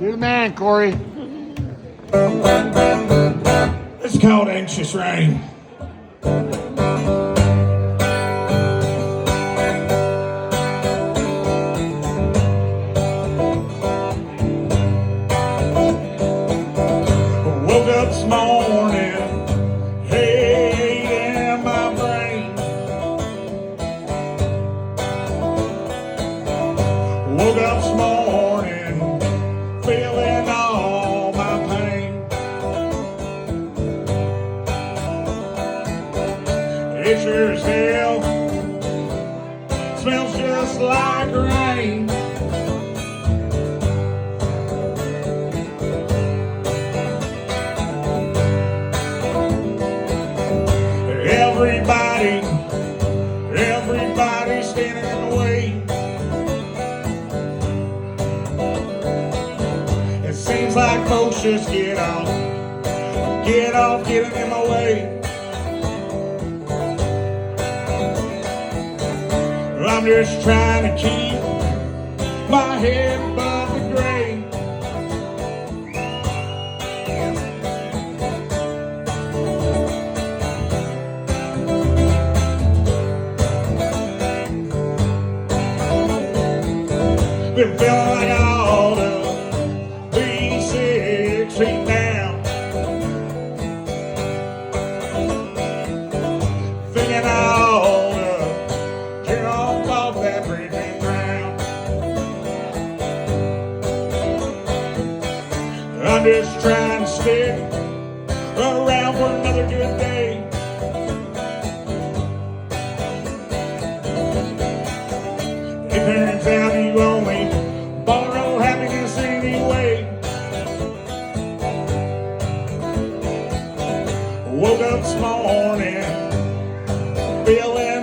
You're the man, Corey. It's called Anxious Rain. Woke up this morning, hate in my brain. Woke up this morning, feeling all my pain. It sure as hell smells just like rain. Everybody's standing in the way. It seems like folks just get off getting in my way. I'm just trying to keep my head above the grave. Been feeling like I ought to be 6 feet down. Thinking I ought to jump off that bridge and drown. I'm just trying to stick around for another good day. It turns out you only borrow happiness anyway. Woke up this morning, feeling